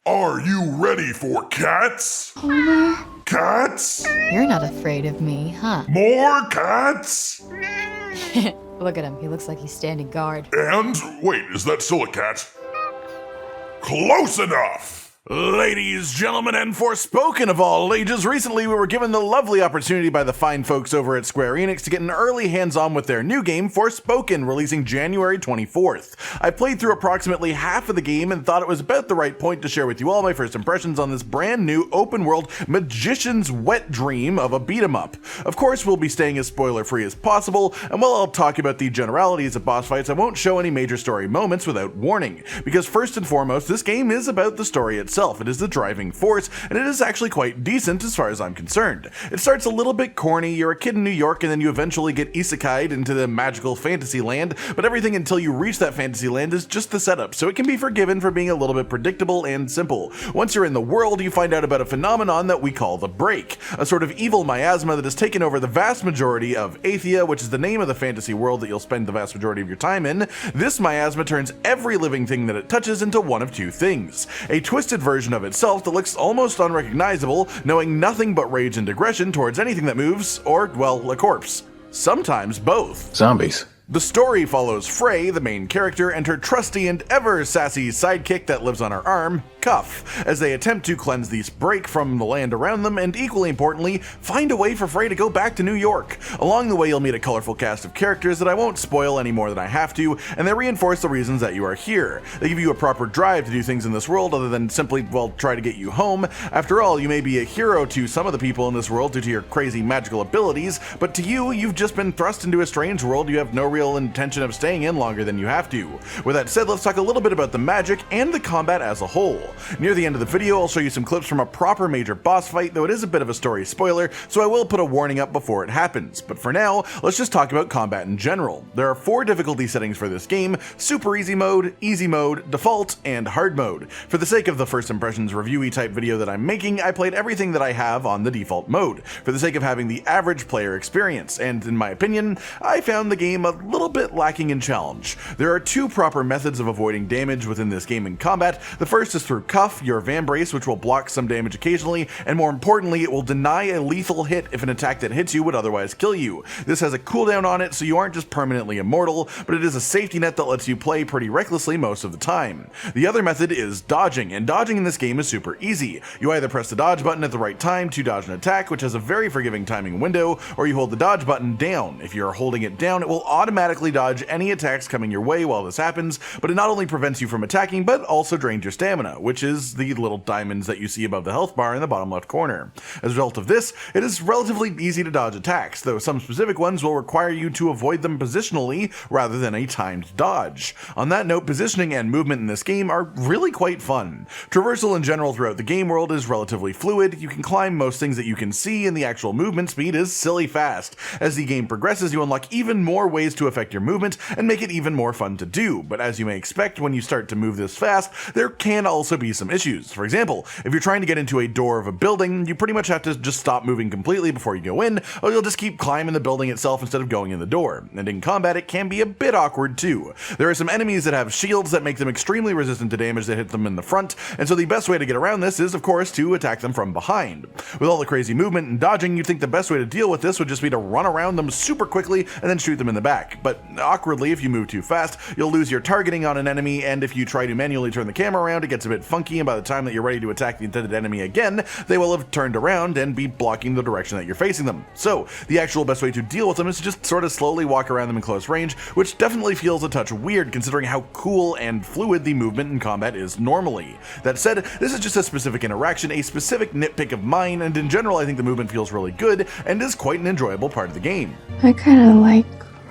Are you ready for cats? Homer? Cats? You're not afraid of me, huh? More cats? Look at him. He looks like he's standing guard. And, wait, is that still a cat? Close enough! Ladies, gentlemen, and Forspoken of all ages, recently we were given the lovely opportunity by the fine folks over at Square Enix to get an early hands-on with their new game, Forspoken, releasing January 24th. I played through approximately half of the game and thought it was about the right point to share with you all my first impressions on this brand new open-world magician's wet dream of a beat-em-up. Of course, we'll be staying as spoiler-free as possible, and while I'll talk about the generalities of boss fights, I won't show any major story moments without warning, because first and foremost, this game is about the story itself. It is the driving force, and it is actually quite decent as far as I'm concerned. It starts a little bit corny, you're a kid in New York, and then you eventually get isekai'd into the magical fantasy land, but everything until you reach that fantasy land is just the setup, so it can be forgiven for being a little bit predictable and simple. Once you're in the world, you find out about a phenomenon that we call the break, a sort of evil miasma that has taken over the vast majority of Athia, which is the name of the fantasy world that you'll spend the vast majority of your time in. This miasma turns every living thing that it touches into one of two things: a twisted version of itself that looks almost unrecognizable, knowing nothing but rage and aggression towards anything that moves, or, well, a corpse. Sometimes both. Zombies. The story follows Frey, the main character, and her trusty and ever sassy sidekick that lives on her arm, Cuff, as they attempt to cleanse this break from the land around them and, equally importantly, find a way for Frey to go back to New York. Along the way, you'll meet a colorful cast of characters that I won't spoil any more than I have to, and they reinforce the reasons that you are here. They give you a proper drive to do things in this world other than simply, well, try to get you home. After all, you may be a hero to some of the people in this world due to your crazy magical abilities, but to you, you've just been thrust into a strange world you have no real intention of staying in longer than you have to. With that said, let's talk a little bit about the magic and the combat as a whole. Near the end of the video, I'll show you some clips from a proper major boss fight, though it is a bit of a story spoiler, so I will put a warning up before it happens. But for now, let's just talk about combat in general. There are 4 difficulty settings for this game: super easy mode, default, and hard mode. For the sake of the first impressions reviewy type video that I'm making, I played everything that I have on the default mode, for the sake of having the average player experience, and in my opinion, I found the game a little bit lacking in challenge. There are 2 proper methods of avoiding damage within this game in combat. The first is through Cuff, your Vambrace, which will block some damage occasionally, and more importantly, it will deny a lethal hit if an attack that hits you would otherwise kill you. This has a cooldown on it, so you aren't just permanently immortal, but it is a safety net that lets you play pretty recklessly most of the time. The other method is dodging, and dodging in this game is super easy. You either press the dodge button at the right time to dodge an attack, which has a very forgiving timing window, or you hold the dodge button down. If you're holding it down, it will automatically dodge any attacks coming your way while this happens, but it not only prevents you from attacking, but also drains your stamina, which is the little diamonds that you see above the health bar in the bottom left corner. As a result of this, it is relatively easy to dodge attacks, though some specific ones will require you to avoid them positionally rather than a timed dodge. On that note, positioning and movement in this game are really quite fun. Traversal in general throughout the game world is relatively fluid. You can climb most things that you can see, and the actual movement speed is silly fast. As the game progresses, you unlock even more ways to affect your movement and make it even more fun to do, but as you may expect when you start to move this fast, there can also be some issues. For example, if you're trying to get into a door of a building, you pretty much have to just stop moving completely before you go in, or you'll just keep climbing the building itself instead of going in the door. And in combat, it can be a bit awkward too. There are some enemies that have shields that make them extremely resistant to damage that hit them in the front, and so the best way to get around this is, of course, to attack them from behind. With all the crazy movement and dodging, you'd think the best way to deal with this would just be to run around them super quickly and then shoot them in the back. But awkwardly, if you move too fast, you'll lose your targeting on an enemy, and if you try to manually turn the camera around, it gets a bit funky, and by the time that you're ready to attack the intended enemy again, they will have turned around and be blocking the direction that you're facing them. So, the actual best way to deal with them is to just sort of slowly walk around them in close range, which definitely feels a touch weird considering how cool and fluid the movement in combat is normally. That said, this is just a specific interaction, a specific nitpick of mine, and in general I think the movement feels really good and is quite an enjoyable part of the game. I kinda like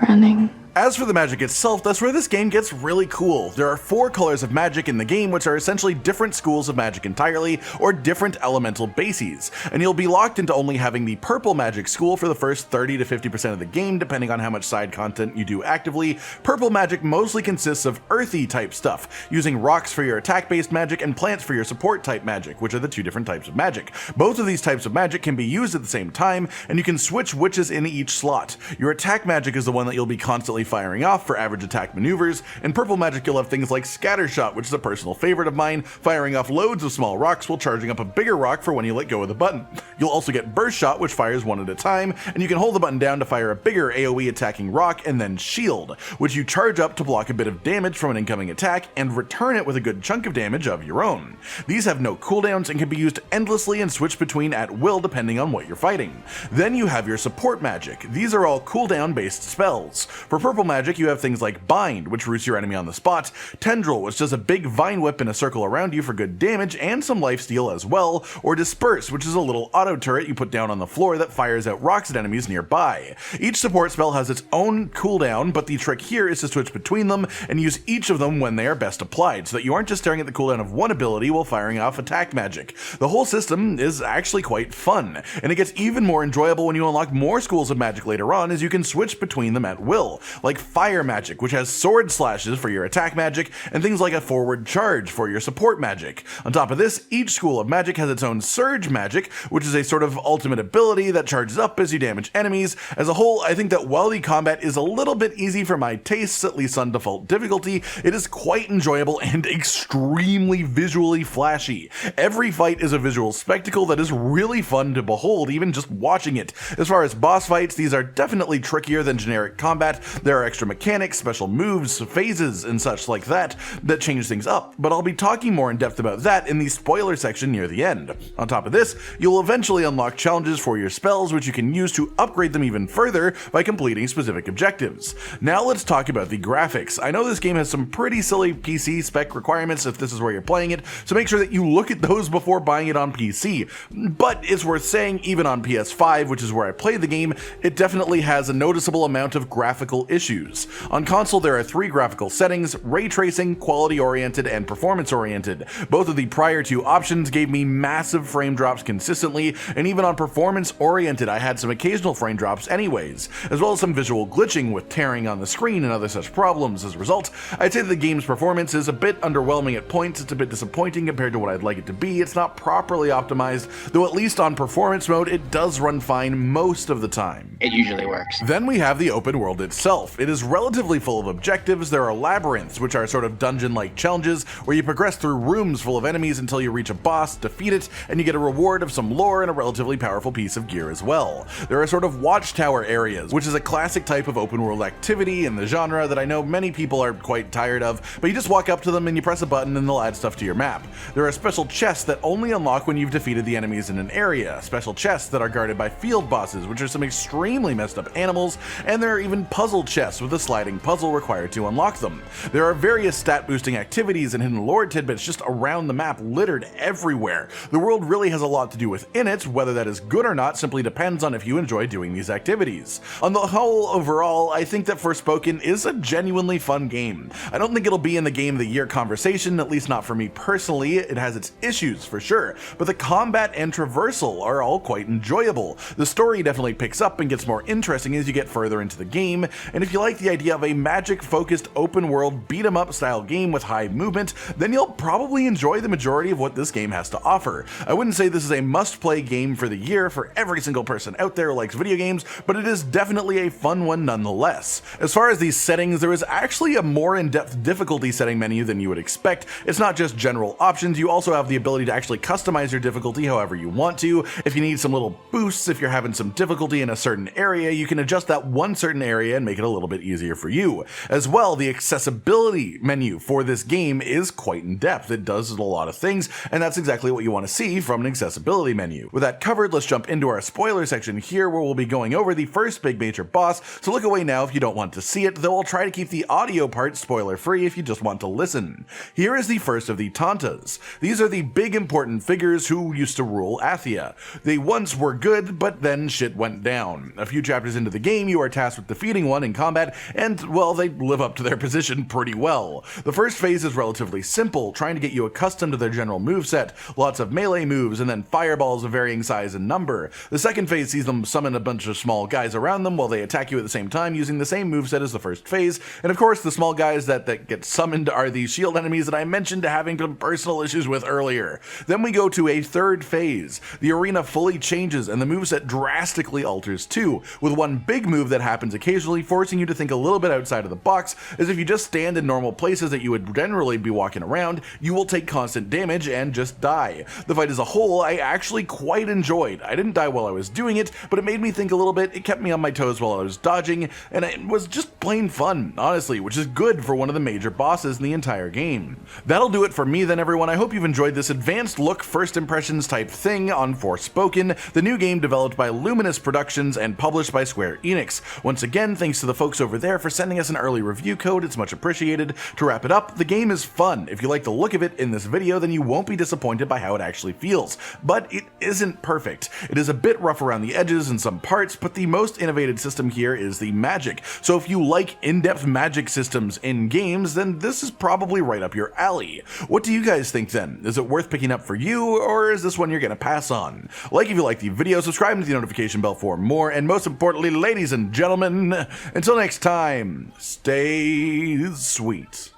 running. As for the magic itself, that's where this game gets really cool. There are 4 colors of magic in the game, which are essentially different schools of magic entirely, or different elemental bases, and you'll be locked into only having the purple magic school for the first 30 to 50% of the game, depending on how much side content you do actively. Purple magic mostly consists of earthy type stuff, using rocks for your attack based magic and plants for your support type magic, which are the 2 different types of magic. Both of these types of magic can be used at the same time, and you can switch which is in each slot. Your attack magic is the one that you'll be constantly constantly firing off for average attack maneuvers. In purple magic you'll have things like Scatter Shot, which is a personal favorite of mine, firing off loads of small rocks while charging up a bigger rock for when you let go of the button. You'll also get Burst Shot, which fires one at a time, and you can hold the button down to fire a bigger AoE attacking rock, and then Shield, which you charge up to block a bit of damage from an incoming attack and return it with a good chunk of damage of your own. These have no cooldowns and can be used endlessly and switch between at will depending on what you're fighting. Then you have your support magic. These are all cooldown based spells. For purple magic you have things like Bind, which roots your enemy on the spot, Tendril, which does a big vine whip in a circle around you for good damage and some lifesteal as well, or Disperse, which is a little auto turret you put down on the floor that fires out rocks at enemies nearby. Each support spell has its own cooldown, but the trick here is to switch between them and use each of them when they are best applied, so that you aren't just staring at the cooldown of one ability while firing off attack magic. The whole system is actually quite fun, and it gets even more enjoyable when you unlock more schools of magic later on, as you can switch between them at will, like fire magic, which has sword slashes for your attack magic, and things like a forward charge for your support magic. On top of this, each school of magic has its own surge magic, which is a sort of ultimate ability that charges up as you damage enemies. As a whole, I think that while the combat is a little bit easy for my tastes, at least on default difficulty, it is quite enjoyable and extremely visually flashy. Every fight is a visual spectacle that is really fun to behold, even just watching it. As far as boss fights, these are definitely trickier than generic combat. There are extra mechanics, special moves, phases, and such like that change things up, but I'll be talking more in depth about that in the spoiler section near the end. On top of this, you'll eventually unlock challenges for your spells, which you can use to upgrade them even further by completing specific objectives. Now let's talk about the graphics. I know this game has some pretty silly PC spec requirements if this is where you're playing it, so make sure that you look at those before buying it on PC. But it's worth saying, even on PS5, which is where I played the game, it definitely has a noticeable amount of graphical issues. On console there are 3 graphical settings: ray tracing, quality oriented, and performance oriented. Both of the prior 2 options gave me massive frame drops consistently, and even on performance oriented I had some occasional frame drops anyways, as well as some visual glitching with tearing on the screen and other such problems. As a result, I'd say that the game's performance is a bit underwhelming at points. It's a bit disappointing compared to what I'd like it to be. It's not properly optimized, though at least on performance mode it does run fine most of the time. It usually works. Then we have the open world itself. It is relatively full of objectives. There are labyrinths, which are sort of dungeon-like challenges where you progress through rooms full of enemies until you reach a boss, defeat it, and you get a reward of some lore and a relatively powerful piece of gear as well. There are sort of watchtower areas, which is a classic type of open world activity in the genre that I know many people are quite tired of, but you just walk up to them and you press a button and they'll add stuff to your map. There are special chests that only unlock when you've defeated the enemies in an area, special chests that are guarded by field bosses, which are some extremely messed up animals, and there are even puzzle chests with a sliding puzzle required to unlock them. There are various stat boosting activities and hidden lore tidbits just around the map, littered everywhere. The world really has a lot to do within it. Whether that is good or not simply depends on if you enjoy doing these activities. On the whole, overall, I think that Forspoken is a genuinely fun game. I don't think it'll be in the Game of the Year conversation, at least not for me personally. It has its issues for sure, but the combat and traversal are all quite enjoyable. The story definitely picks up and gets more interesting as you get further into the game, and if you like the idea of a magic-focused open-world beat-em-up style game with high movement, then you'll probably enjoy the majority of what this game has to offer. I wouldn't say this is a must-play game for the year for every single person out there who likes video games, but it is definitely a fun one nonetheless. As far as these settings, there is actually a more in-depth difficulty setting menu than you would expect. It's not just general options, you also have the ability to actually customize your difficulty however you want to. If you need some little boosts, if you're having some difficulty in a certain area, you can adjust that one certain area and make it a little bit easier for you. As well, the accessibility menu for this game is quite in-depth. It does a lot of things, and that's exactly what you want to see from an accessibility menu. With that covered, let's jump into our spoiler section here, where we'll be going over the first big major boss, so look away now if you don't want to see it, though I'll try to keep the audio part spoiler-free if you just want to listen. Here is the first of the Tantas. These are the big important figures who used to rule Athia. They once were good, but then shit went down. A few chapters into the game, you are tasked with defeating one in combat, and, well, they live up to their position pretty well. The first phase is relatively simple, trying to get you accustomed to their general moveset, lots of melee moves, and then fireballs of varying size and number. The second phase sees them summon a bunch of small guys around them while they attack you at the same time using the same moveset as the first phase, and of course the small guys that get summoned are the shield enemies that I mentioned having some personal issues with earlier. Then we go to a third phase. The arena fully changes and the moveset drastically alters too, with one big move that happens occasionally for forcing you to think a little bit outside of the box, as if you just stand in normal places that you would generally be walking around, you will take constant damage and just die. The fight as a whole, I actually quite enjoyed. I didn't die while I was doing it, but it made me think a little bit, it kept me on my toes while I was dodging, and it was just plain fun, honestly, which is good for one of the major bosses in the entire game. That'll do it for me then, everyone. I hope you've enjoyed this advanced look, first impressions type thing on Forspoken, the new game developed by Luminous Productions and published by Square Enix. Once again, thanks to the folks over there for sending us an early review code, it's much appreciated. To wrap it up, the game is fun. If you like the look of it in this video, then you won't be disappointed by how it actually feels. But it isn't perfect. It is a bit rough around the edges in some parts, but the most innovative system here is the magic. So if you like in-depth magic systems in games, then this is probably right up your alley. What do you guys think then? Is it worth picking up for you, or is this one you're gonna pass on? Like if you like the video, subscribe to the notification bell for more, and most importantly, ladies and gentlemen, until next time, stay sweet.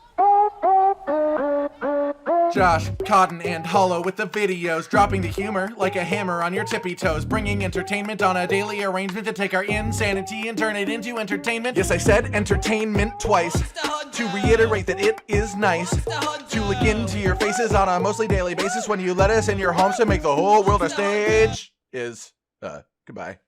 Josh, Cotton, and Hollow with the videos, dropping the humor like a hammer on your tippy toes, bringing entertainment on a daily arrangement to take our insanity and turn it into entertainment. Yes, I said entertainment twice, to reiterate that it is nice to look into your faces on a mostly daily basis when you let us in your homes to make the whole world a stage. Goodbye.